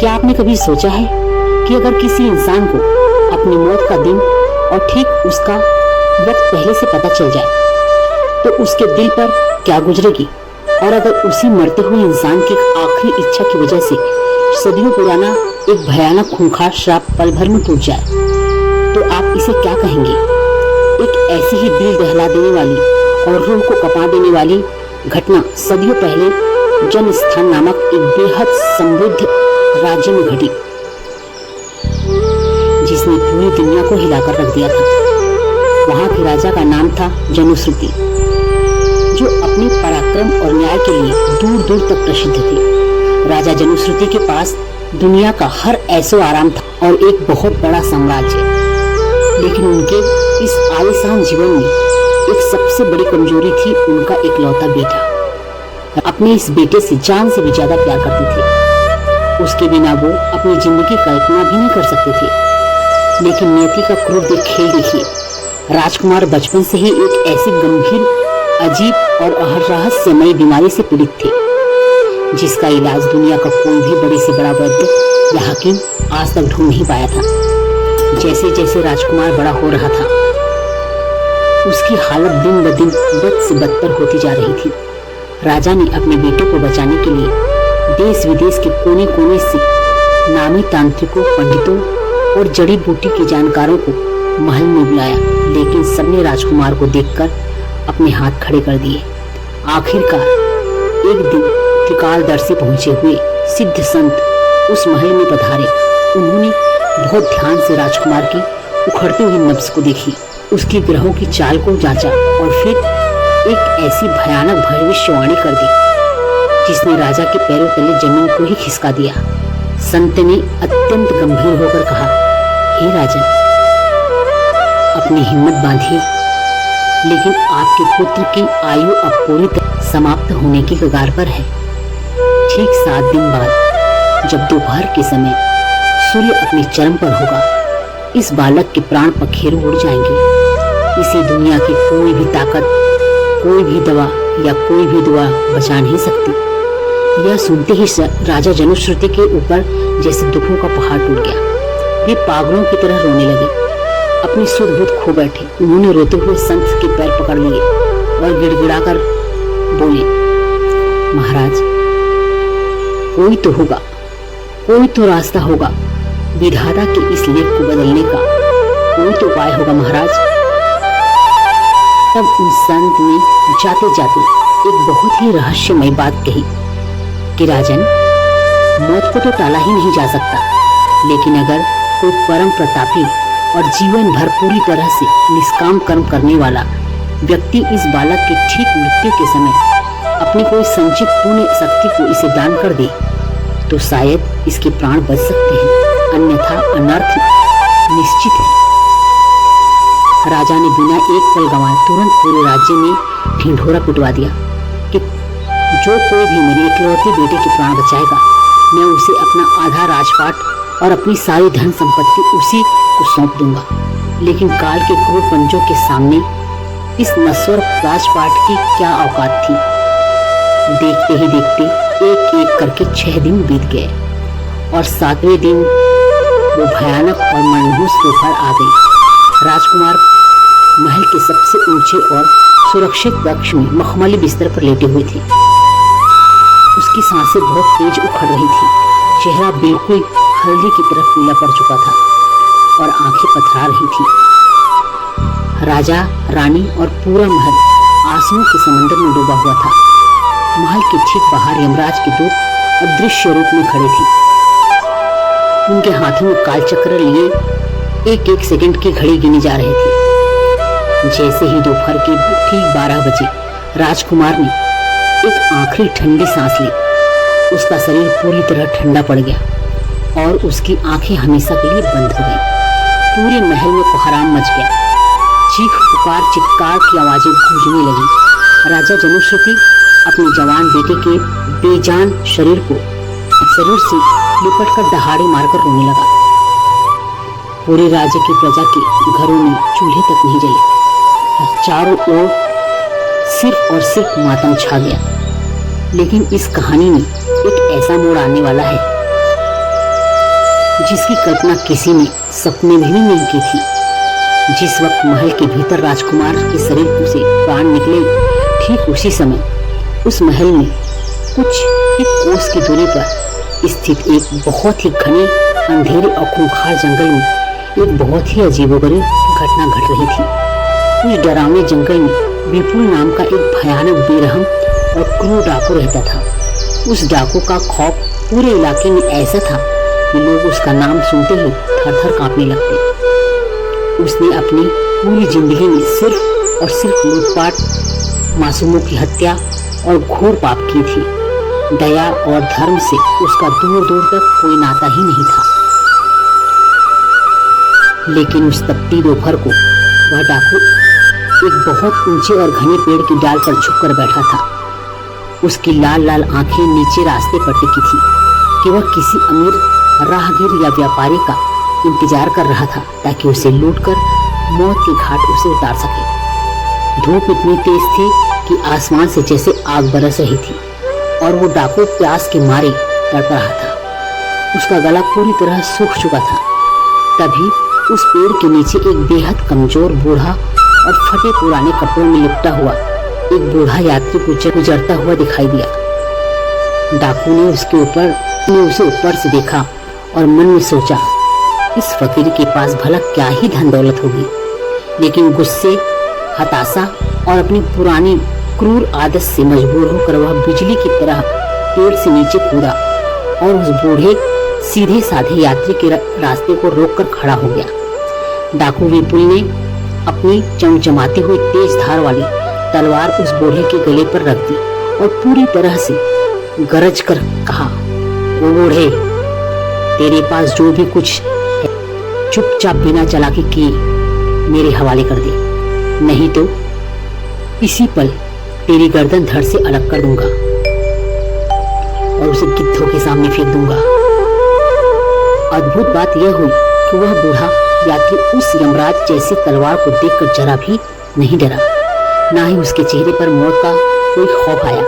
क्या आपने कभी सोचा है कि अगर किसी इंसान को अपनी मौत का दिन और ठीक उसका वक्त पहले से पता चल जाए तो उसके दिल पर क्या गुजरेगी? और अगर उसी मरते हुए इंसान की आखिरी इच्छा की वजह से सदियों पुराना एक भयानक खूंखार श्राप पल भर में टूट जाए तो आप इसे क्या कहेंगे? एक ऐसी ही दिल दहला देने वाली और रूह को कपा देने वाली घटना सदियों पहले जनस्थान नामक एक बेहद समृद्ध राज्य में घटी, जिसने पूरी दुनिया को हिलाकर रख दिया था। वहां के राजा का नाम था जनुश्रुति, जो अपने पराक्रम और न्याय के लिए दूर दूर तक प्रसिद्ध थे। राजा जनुश्रुति के पास दुनिया का हर ऐसो आराम था और एक बहुत बड़ा साम्राज्य, लेकिन उनके इस आलीशान जीवन में एक सबसे बड़ी कमजोरी थी उनका इकलौता बेटा। अपने इस बेटे से जान से भी ज्यादा प्यार करते थे। उसके बिना वो अपनी जिंदगी कल्पना भी नहीं कर सकते थे। लेकिन नियति का क्रूर खेल देखिए, राजकुमार बचपन से ही एक ऐसी गंभीर, अजीब और रहस्यमयी बीमारी से पीड़ित थे, जिसका इलाज दुनिया का कोई भी बड़े से बड़ा वैद्य या हकीम आज तक ढूंढ नहीं पाया था। जैसे जैसे राजकुमार बड़ा हो रहा था, उसकी हालत दिन ब दिन बद से बदतर होती जा रही थी। राजा ने अपने बेटे को बचाने के लिए देश विदेश के कोने कोने से नामी तांत्रिकों, पंडितों और जड़ी बूटी के जानकारों को महल में बुलाया, लेकिन सबने राजकुमार को देखकर अपने हाथ खड़े कर दिए। आखिरकार एक दिन त्रिकालदर्शी पहुंचे हुए सिद्ध संत उस महल में पधारे। उन्होंने बहुत ध्यान से राजकुमार की उखड़ती हुई नब्ज को देखी, उसकी ग्रहों की चाल को जांचा और फिर एक ऐसी भयानक भविष्यवाणी कर दी जिसने राजा के पैरों तले जमीन को ही खिसका दिया। संत ने अत्यंत गंभीर होकर कहा, हे राजन, अपनी हिम्मत बांधिए, लेकिन आपके पुत्र की आयु अब पूरी तरह समाप्त होने की कगार पर है। ठीक 7 दिन बाद जब दोपहर के समय सूर्य अपने चरम पर होगा, इस बालक के प्राण पखेरु उड़ जाएंगे। इसे दुनिया की कोई भी ताकत, कोई भी दवा या कोई भी दुआ बचा नहीं सकती। यह सुनते ही राजा जनुश्रुति के ऊपर जैसे दुखों का पहाड़ टूट गया। वे पागलों की तरह रोने लगे, अपनी सुध बुध खो बैठे। उन्होंने रोते हुए संत के पैर पकड़ लिए और गिड़गिड़ाकर बोले, महाराज, कोई तो होगा, कोई तो रास्ता होगा, विधाता के इस लेख को बदलने का कोई तो उपाय होगा महाराज। तब उन संत ने जाते जाते एक बहुत ही रहस्यमय बात कही कि राजन, मौत को तो टाला ही नहीं जा सकता, लेकिन अगर कोई परम प्रतापी और जीवन भर पूरी तरह से निष्काम कर्म करने वाला व्यक्ति इस बालक के ठीक मृत्यु के समय अपनी कोई संचित पुण्य शक्ति को इसे दान कर दे तो शायद इसके प्राण बच सकते हैं, अन्यथा अनर्थ निश्चित है। राजा ने बिना एक पल गंवाए तुरंत पूरे राज्य में ढिंढोरा पिटवा दिया कि जो कोई भी मेरे इकलौते बेटे के प्राण बचाएगा, मैं उसे अपना आधा राजपाट और अपनी सारी धन संपत्ति उसी को सौंप दूंगा। लेकिन काल के क्रूर पंजों के सामने इस नश्वर राजपाट की क्या औकात थी। देखते ही देखते एक एक करके 6 दिन बीत गए और 7वें दिन वो भयानक और मनहूस दोपहर आ गई। राजकुमार महल के सबसे ऊंचे और सुरक्षित कक्ष में मखमली बिस्तर पर लेटे हुए थे। उसकी सांसें बहुत तेज उखड़ रही थी, चेहरा बिल्कुल हल्दी की तरफ पीला पड़ चुका था और आंखें पथरा रही थी। राजा, रानी और पूरा महल आंसुओं के समंदर में डूबा हुआ था। महल के ठीक बाहर यमराज के दूत अदृश्य रूप में खड़े थे। उनके हाथों में कालचक्र लिए एक एक सेकंड की घड़ी गिनी जा रहे थे। जैसे ही दोपहर के ठीक 12 बजे राजकुमार ने एक आखिरी ठंडी सांस ली, उसका शरीर पूरी तरह ठंडा पड़ गया और उसकी आंखें हमेशा के लिए बंद हो गई। पूरे महल में कोहराम मच गया, चीख पुकार चित्कार की आवाजें गूंजने लगी। राजा जनुश्रुति अपने जवान बेटे के बेजान शरीर से लिपट कर दहाड़े मारकर रोने लगा। पूरे राज्य की प्रजा के घरों में चूल्हे तक नहीं जले, चारों ओर सिर्फ और सिर्फ मातम छा गया। लेकिन इस कहानी में एक ऐसा मोड़ आने वाला है जिसकी कल्पना किसी ने सपने में भी नहीं की थी। जिस वक्त महल के भीतर राजकुमार के शरीर से प्राण निकले, ठीक उसी समय उस महल में कुछ एक कोस की दूरी पर स्थित एक बहुत ही घने अंधेरे और खूंखार जंगल में एक बहुत ही अजीबोगरीब घटना घट रही थी। उस डरावने जंगल में विपुल नाम का एक भयानक बेरहम और क्रूर डाकू रहता था। उस डाकू का खौफ पूरे इलाके में ऐसा था कि लोग उसका नाम सुनते ही थर थर कांपने लगते। उसने अपनी पूरी जिंदगी में सिर्फ और सिर्फ लूटपाट, मासूमों की हत्या और घोर पाप की थी। दया और धर्म से उसका दूर दूर तक कोई नाता ही नहीं था। लेकिन उस तपती दोपहर को वह डाकू एक बहुत ऊंचे और घने पेड़ की डाल पर छुपकर बैठा था। उसकी लाल लाल आंखें नीचे रास्ते पर टिकी थी कि वह किसी अमीर राहगीर या व्यापारी का इंतजार कर रहा था ताकि उसे लूटकर मौत के घाट उसे उतार सके। धूप इतनी तेज थी कि आसमान से जैसे आग बरस रही थी और वो डाकू प्यास के मारे तड़प रहा था। उसका गला पूरी तरह सूख चुका था। तभी उस पेड़ के नीचे एक बेहद कमजोर बूढ़ा और फटे पुराने कपड़ों में लिपटा हुआ एक बूढ़ा यात्री गुजरता हुआ दिखाई दिया। डाकू ने उसे ऊपर से देखा और मन में सोचा, इस फकीर के पास भला क्या ही धन दौलत होगी। लेकिन गुस्से, हताशा और अपनी पुरानी क्रूर आदत से मजबूर होकर वह बिजली की तरह पेड़ से नीचे कूदा और उस बूढ़े सीधे साधे यात्री के रास्ते को रोककर खड़ा हो गया। डाकू विपुल ने अपनी चमचमाती हुई तेज धार वाली तलवार उस बूढ़े के गले पर रख दी और पूरी तरह से गरज कर कहा, वो बूढ़े, तेरे पास जो भी कुछ है चुपचाप बिना चालाकी किए मेरे हवाले कर दे, नहीं तो इसी पल तेरी गर्दन धड़ से अलग कर दूंगा और उसे गिद्धों के सामने फेंक दूंगा। अद्भुत बात यह हुई कि वह बूढ़ा यात्री उस यमराज जैसी तलवार को देखकर जरा भी नहीं डरा, ना ही उसके चेहरे पर मौत का कोई खौफ आया।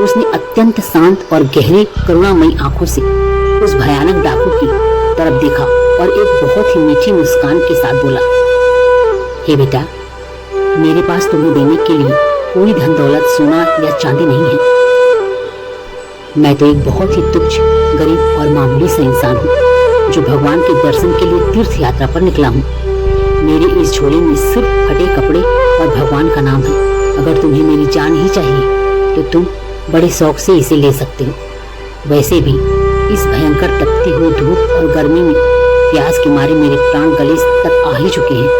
उसने अत्यंत शांत और गहरी करुणामयी आंखों से उस भयानक डाकू की तरफ देखा और एक बहुत ही मीठी मुस्कान के साथ बोला, हे बेटा, मेरे पास तुम्हें देने के लिए कोई धन दौलत, सोना या चांदी नहीं है। मैं तो एक बहुत ही तुच्छ, गरीब और मामूली सा इंसान हूँ जो भगवान के दर्शन के लिए तीर्थ यात्रा पर निकला हूँ। मेरे इस झोले में सिर्फ फटे कपड़े और भगवान का नाम है। अगर तुम्हें मेरी जान ही चाहिए तो तुम बड़े शौक से इसे ले सकते हो। वैसे भी इस भयंकर तपती हुई धूप और गर्मी में प्यास के मारे मेरे प्राण गले तक आ ही चुके हैं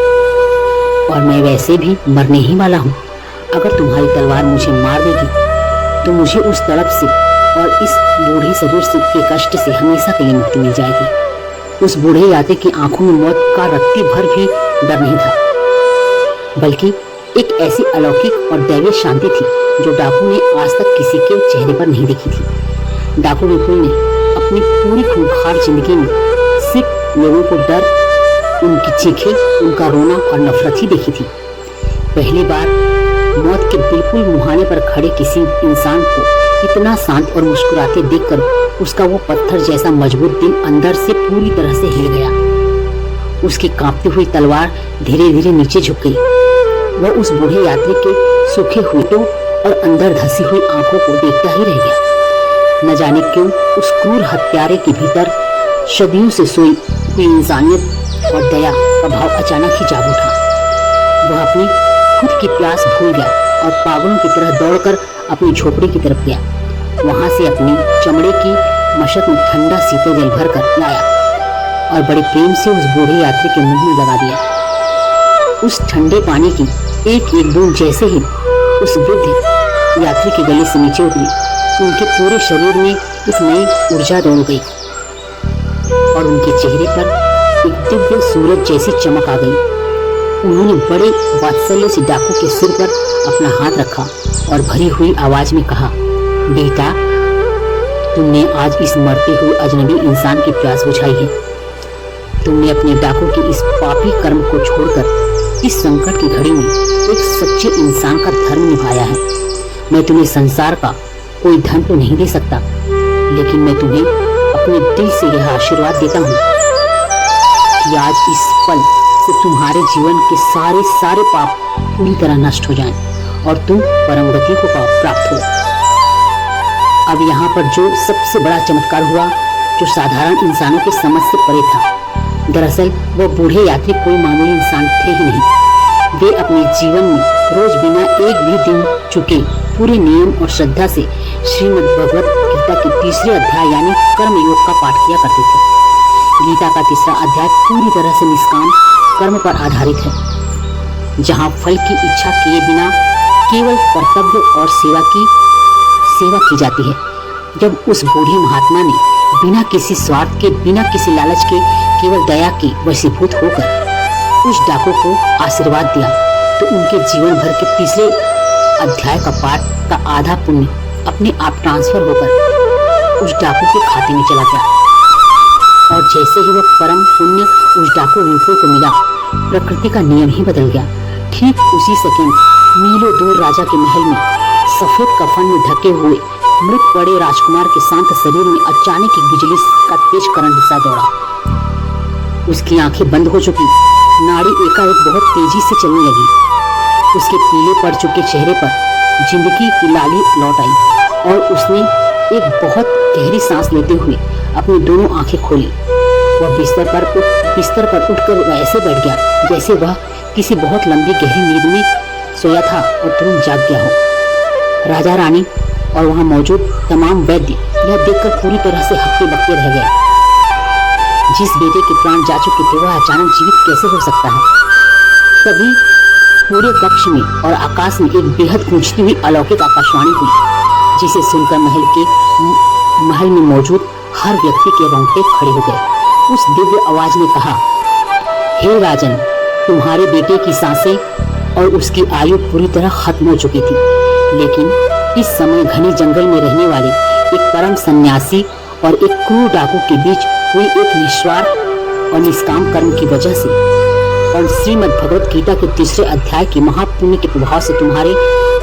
और मैं वैसे भी मरने ही वाला हूँ। अगर तुम्हारी तलवार मुझे मार देगी तो मुझे उस तड़प से और इस बूढ़े शरीर से के कष्ट से हमेशा के लिए मुक्ति मिल जाएगी। उस बूढ़े यात्री की आंखों में मौत का रत्ती भर भी डर नहीं था, बल्कि एक ऐसी अलौकिक और दैवीय शांति थी जो डाकू ने आज तक किसी के चेहरे पर नहीं देखी थी। डाकू विपुल ने अपनी पूरी खूंखार जिंदगी में सिर्फ लोगों को डर, उनकी चीखें, उनका रोना और नफरत ही देखी थी। पहली बार मौत के बिल्कुल मुहाने पर खड़े किसी इंसान को इतना शांत और मुस्कुराते देखकर उसका वो पत्थर जैसा मजबूत दिल अंदर से पूरी तरह से हिल गया। उसकी कांपती हुई तलवार धीरे धीरे नीचे झुक गई। वह उस बूढ़े यात्री के सूखे होठों और अंदर धसी हुई आंखों को देखता ही रह गया। न जाने क्यों उस क्रूर हत्यारे के भीतर सदियों से सोई हुई इंसानियत और दया का भाव अचानक ही जाग उठा। वह अपनी खुद की प्यास भूल गया और पागलों की तरह दौड़कर अपनी झोपड़ी की तरफ गया। वहां से अपनी चमड़े की मशक में ठंडा शीतल जल भर कर लाया और बड़े प्रेम से उस बूढ़े यात्री के मुंह में लगा दिया। उस ठंडे पानी की एक एक बूंद जैसे ही उस वृद्ध यात्री के गले से नीचे उतरी, उनके पूरे शरीर में एक नई ऊर्जा दौड़ गई और उनके चेहरे पर एक दिव्य सूरज जैसी चमक आ गई। उन्होंने बड़े वात्सल्य से डाकू के सिर पर अपना हाथ रखा और भरी हुई आवाज में कहा, बेटा, तुमने आज इस मरते हुए अजनबी इंसान की प्यास बुझाई है। तुमने अपने डाकू के इस पापी कर्म को छोड़कर इस संकट की घड़ी में एक सच्चे इंसान का धर्म निभाया है। मैं तुम्हें संसार का कोई धन तो नहीं दे सकता, लेकिन मैं तुम्हें अपने दिल से यह आशीर्वाद देता हूँ कि आज इस पल से तुम्हारे जीवन के सारे पाप पूरी तरह नष्ट हो जाएं और तुम परम गति को प्राप्त हो। अब यहाँ पर जो सबसे बड़ा चमत्कार हुआ, जो साधारण इंसानों के समझ से परे था, दरअसल वह बूढ़े यात्री कोई मामूली इंसान थे ही नहीं। वे अपने जीवन में रोज बिना एक भी दिन चुके पूरे नियम और श्रद्धा से श्रीमद् भगवत गीता के तीसरे अध्याय यानी कर्म योग का पाठ किया करते थे। गीता का तीसरा अध्याय पूरी तरह से निष्काम कर्म पर आधारित है, जहाँ फल की इच्छा किए बिना केवल कर्तव्य और सेवा की जाती है। जब उस बूढ़े महात्मा ने बिना किसी स्वार्थ के, बिना किसी लालच के, केवल दया के वशीभूत होकर उस डाकू को आशीर्वाद दिया, तो उनके जीवन भर के तीसरे अध्याय का पाठ का आधा पुण्य अपने आप ट्रांसफर होकर उस डाकू के खाते में चला गया। और जैसे ही वह परम पुण्य उस डाकू विपुल को मिला, प्रकृति का नियम ही बदल गया। ठीक उसी सेकंड मीलों दूर राजा के महल में सफेद कफन में ढके हुए मृत पड़े राजकुमार के शांत शरीर में अचानक एक बिजली का तेज करंट सा दौड़ा। उसकी आंखें बंद हो चुकी, नाड़ी एकाएक बहुत तेजी से चलने लगी। उसके पीले पड़ चुके चेहरे पर जिंदगी की लाली लौट आई और उसने एक बहुत गहरी सांस लेते हुए अपनी दोनों आंखें खोली। वह बिस्तर पर उठकर ऐसे बैठ गया जैसे वह किसी बहुत लंबी गहरी नींद में सोया था और तुरंत जाग गया हो। राजा रानी और वहां मौजूद तमाम वैद्य यह देखकर पूरी तरह से हक्के बक्के रह गए। जिस बेटे के प्राण जा चुके थे वह अचानक जीवित कैसे हो सकता है? तभी पूरे कक्ष में और आकाश में एक बेहद गूंजती हुई अलौकिक आकाशवाणी हुई, जिसे सुनकर महल में मौजूद हर व्यक्ति के रोंगटे खड़े हो गए। उस दिव्य आवाज ने कहा, हे राजन, तुम्हारे बेटे की सांसें और उसकी आयु पूरी तरह खत्म हो चुकी थी, लेकिन इस समय घने जंगल में रहने वाले एक परम सन्यासी और एक क्रूर डाकू के बीच हुई एक निस्वार्थ और निष्काम कर्म की वजह से और श्रीमद् भगवत गीता के तीसरे अध्याय के महापुण्य के प्रभाव से तुम्हारे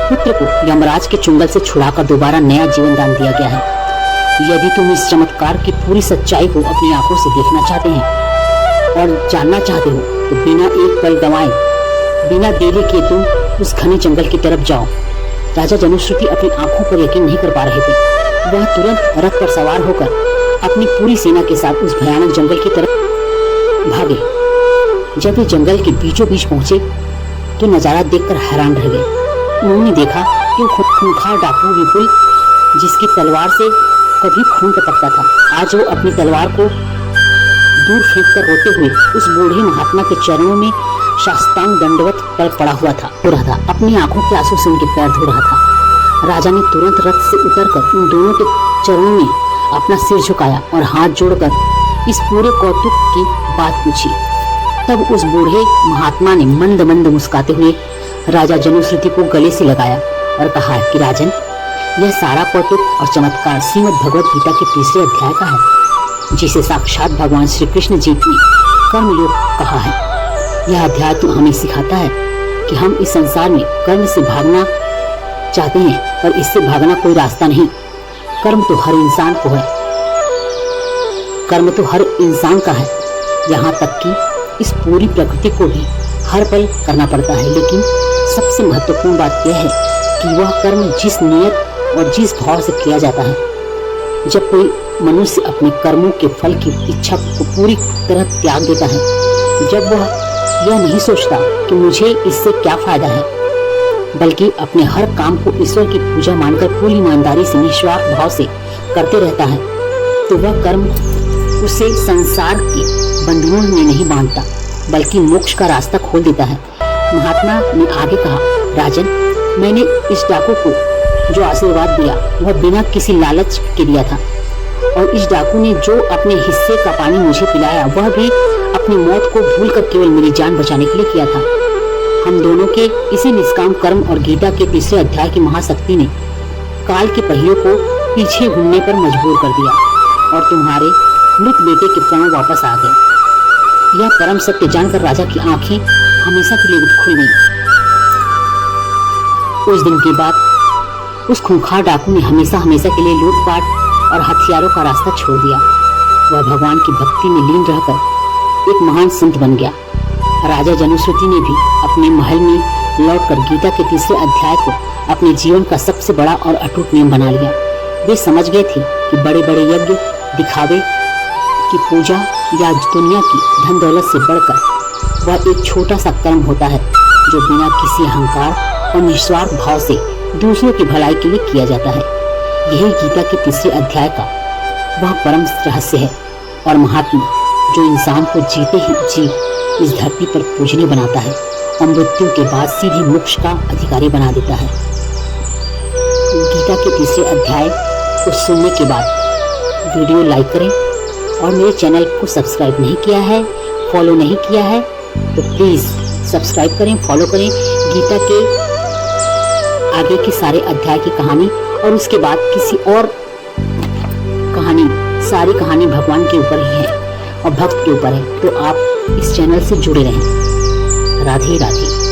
पुत्र को यमराज के चुंगल से छुड़ाकर दोबारा नया जीवन दान दिया गया है। यदि तुम इस चमत्कार की पूरी सच्चाई को अपनी आंखों से देखना चाहते हैं और जानना चाहते हो, तो बिना एक पल गंवाए, बिना देरी किए तुम उस घने जंगल की तरफ जाओ। राजा जनुश्रुति अपनी आंखों पर यकीन नहीं कर पा रहे थे। वह तुरंत रथ पर सवार होकर अपनी पूरी सेना के साथ उस भयानक जंगल की तरफ भागे। जब वे जंगल के बीचों बीच पहुंचे तो नजारा देखकर हैरान रह गए। उन्होंने देखा कि खूंखार डाकू विपुल, जिसकी तलवार से कभी खून टपकता था, आज वो अपनी तलवार को दूर फेंककर रोते हुए उस बूढ़े महात्मा के चरणों में साष्टांग दंडवत पर पड़ा हुआ था, अपनी आंखों के आंसू से उनके पैर धो रहा था। राजा ने तुरंत रथ से उतरकर उन दोनों के चरणों में अपना सिर झुकाया और हाथ जोड़कर इस पूरे कौतुक की बात पूछी। तब उस बूढ़े महात्मा ने मंद मंद मुस्कुराते हुए राजा जनुश्रुति को गले से लगाया और कहा कि राजन, यह सारा कौतुक और चमत्कार श्रीमद् भगवत गीता के तीसरे अध्याय का है, जिसे साक्षात भगवान श्री कृष्ण जी ने कर्मयोग कहा है। यह अध्याय तो हमें सिखाता है कि हम इस संसार में कर्म से भागना चाहते हैं, पर इससे भागना कोई रास्ता नहीं। कर्म तो हर इंसान को है, कर्म तो हर इंसान का है, यहाँ तक कि इस पूरी प्रकृति को भी हर पल करना पड़ता है। लेकिन सबसे महत्वपूर्ण बात यह है कि वह कर्म जिस नियत और जिस भाव से किया जाता है। जब कोई मनुष्य अपने कर्मों के फल की इच्छा को पूरी तरह त्याग देता है, जब वह यह नहीं सोचता कि मुझे इससे क्या फायदा है, बल्कि अपने हर काम को ईश्वर की पूजा मानकर पूरी ईमानदारी से निस्वार्थ भाव से करते रहता है, तो वह कर्म उसे संसार के बंधनों में नहीं बांधता, बल्कि मोक्ष का रास्ता खोल देता है। महात्मा ने आगे कहा, राजन, मैंने इस डाकू को जो आशीर्वाद दिया वह बिना किसी लालच के दिया था, और इस डाकू ने जो अपने हिस्से का पानी मुझे पिलाया वह भी अपनी मौत को भूलकर केवल मेरी जान बचाने के लिए किया था। हम दोनों के इसी निष्काम कर्म और गीता के तीसरे अध्याय की महाशक्ति ने काल के पहियों को पीछे घूमने पर मजबूर कर दिया और तुम्हारे मृत बेटे के प्राण वापस आ गए। यह परम सत्य जानकर राजा की आंखें हमेशा के लिए खुल गईं। उस दिन के बाद उस खूंखार डाकू ने हमेशा के लिए लूटपाट और हथियारों का रास्ता छोड़ दिया वह भगवान की भक्ति में लीन रहकर एक महान संत बन गया। राजा जनुश्रुति ने भी अपने महल में लौटकर गीता के तीसरे अध्याय को अपने जीवन का सबसे बड़ा और अटूट नियम बना लिया। वे समझ गए थे कि बड़े बड़े यज्ञ, दिखावे की पूजा या दुनिया की धन दौलत से बढ़कर वह एक छोटा सा कर्म होता है जो बिना किसी अहंकार और निस्वार्थ भाव से दूसरों की भलाई के लिए किया जाता है। यही गीता के तीसरे अध्याय का वह परम रहस्य है और महात्मा जो इंसान को जीते ही जी इस धरती पर पूजनीय बनाता है और मृत्यु के बाद सीधी मोक्ष का अधिकारी बना देता है। गीता के तीसरे अध्याय को सुनने के बाद वीडियो लाइक करें और मेरे चैनल को सब्सक्राइब नहीं किया है, फॉलो नहीं किया है तो प्लीज़ सब्सक्राइब करें, फॉलो करें। गीता के आगे के सारे अध्याय की कहानी और उसके बाद किसी और कहानी, सारी कहानी भगवान के ऊपर ही है और भक्त के ऊपर है, तो आप इस चैनल से जुड़े रहें। राधे राधे।